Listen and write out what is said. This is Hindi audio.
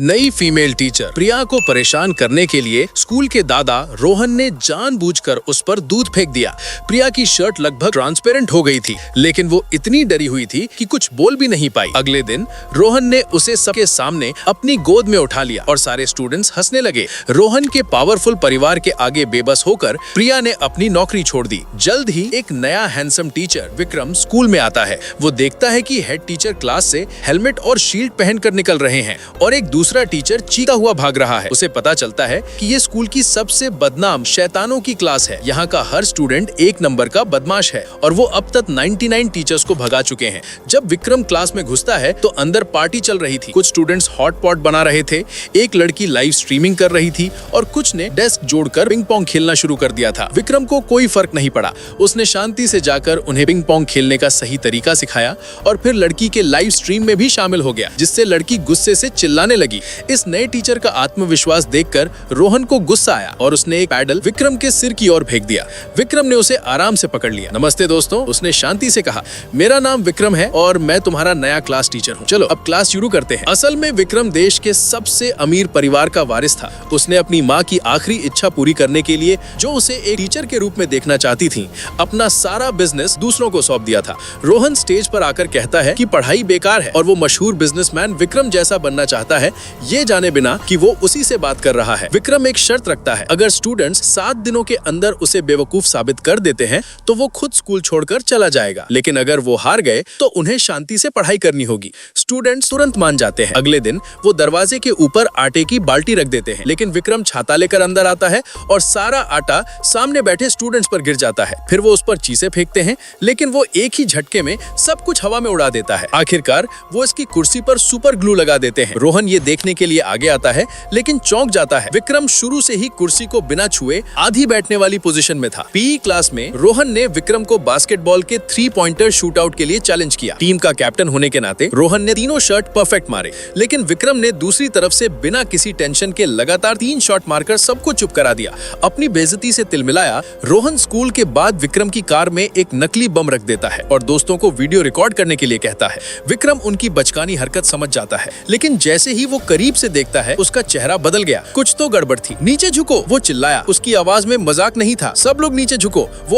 नई फीमेल टीचर प्रिया को परेशान करने के लिए स्कूल के दादा रोहन ने जानबूझकर उस पर दूध फेंक दिया। प्रिया की शर्ट लगभग ट्रांसपेरेंट हो गई थी, लेकिन वो इतनी डरी हुई थी कि कुछ बोल भी नहीं पाई। अगले दिन रोहन ने उसे सबके सामने अपनी गोद में उठा लिया और सारे स्टूडेंट्स हंसने लगे। रोहन के पावरफुल परिवार के आगे बेबस होकर प्रिया ने अपनी नौकरी छोड़ दी। जल्द ही एक नया हैंडसम टीचर विक्रम स्कूल में आता है। वो देखता है कि हेड टीचर क्लास से हेलमेट और शील्ड पहनकर निकल रहे हैं और एक दूसरा टीचर चीखता हुआ भाग रहा है। उसे पता चलता है कि ये स्कूल की सबसे बदनाम शैतानों की क्लास है। यहाँ का हर स्टूडेंट एक नंबर का बदमाश है और वो अब तक 99 टीचर्स को भगा चुके हैं। जब विक्रम क्लास में घुसता है तो अंदर पार्टी चल रही थी। कुछ स्टूडेंट्स हॉट पॉट बना रहे थे, एक लड़की लाइव स्ट्रीमिंग कर रही थी और कुछ ने डेस्क जोड़कर पिंग पोंग खेलना शुरू कर दिया था। विक्रम को कोई फर्क नहीं पड़ा। उसने शांति से जाकर उन्हें पिंग पोंग खेलने का सही तरीका सिखाया और फिर लड़की के लाइव स्ट्रीम में भी शामिल हो गया, जिससे लड़की गुस्से से चिल्लाने लगी। इस नए टीचर का आत्मविश्वास देखकर रोहन को गुस्सा आया और उसने एक पैडल विक्रम के सिर की ओर फेंक दिया। विक्रम ने उसे आराम से पकड़ लिया। नमस्ते दोस्तों, उसने शांति से कहा। मेरा नाम विक्रम है और मैं तुम्हारा नया क्लास टीचर हूँ। चलो अब क्लास शुरू करते हैं। असल में विक्रम देश के सबसे अमीर परिवार का वारिस था। उसने अपनी माँ की आखिरी इच्छा पूरी करने के लिए, जो उसे एक टीचर के रूप में देखना चाहती थी, अपना सारा बिजनेस दूसरों को सौंप दिया था। रोहन स्टेज पर आकर कहता है कि पढ़ाई बेकार है और वो मशहूर बिजनेसमैन विक्रम जैसा बनना चाहता है, ये जाने बिना कि वो उसी से बात कर रहा है। विक्रम एक शर्त रखता है, अगर स्टूडेंट्स 7 दिनों के अंदर उसे बेवकूफ साबित कर देते हैं तो वो खुद स्कूल छोड़कर चला जाएगा, लेकिन अगर वो हार गए तो उन्हें शांति से पढ़ाई करनी होगी। स्टूडेंट्स तुरंत मान जाते हैं। अगले दिन वो दरवाजे के ऊपर आटे की बाल्टी रख देते हैं, लेकिन विक्रम छाता लेकर अंदर आता है और सारा आटा सामने बैठे स्टूडेंट्स पर गिर जाता है। फिर वो उस पर चीजें फेंकते हैं, लेकिन वो एक ही झटके में सब कुछ हवा में उड़ा देता है। आखिरकार वो इसकी कुर्सी पर सुपर ग्लू लगा देते हैं। रोहन ये देखने के लिए आगे आता है, लेकिन चौंक जाता है। विक्रम शुरू से ही कुर्सी को बिना छुए आधी बैठने वाली पोजीशन में था। पीई क्लास में रोहन ने विक्रम को बास्केटबॉल के 3 पॉइंटर शूट आउट के लिए चैलेंज किया। टीम का कैप्टन होने के नाते रोहन ने तीनों शॉट परफेक्ट मारे, लेकिन विक्रम ने दूसरी तरफ से बिना किसी टेंशन के लगातार 3 शॉट मारकर सबको चुप करा दिया। अपनी बेइज्जती से तिलमिलाया रोहन स्कूल के बाद विक्रम की कार में एक नकली बम रख देता है और दोस्तों को वीडियो रिकॉर्ड करने के लिए कहता है। विक्रम उनकी बचकानी हरकत समझ जाता है, लेकिन जैसे ही वो करीब से देखता है उसका चेहरा बदल गया। कुछ तो गड़बड़ थी। नीचे झुको, वो चिल्लाया। उसकी आवाज में मजाक नहीं था। सब लोग नीचे झुको। वो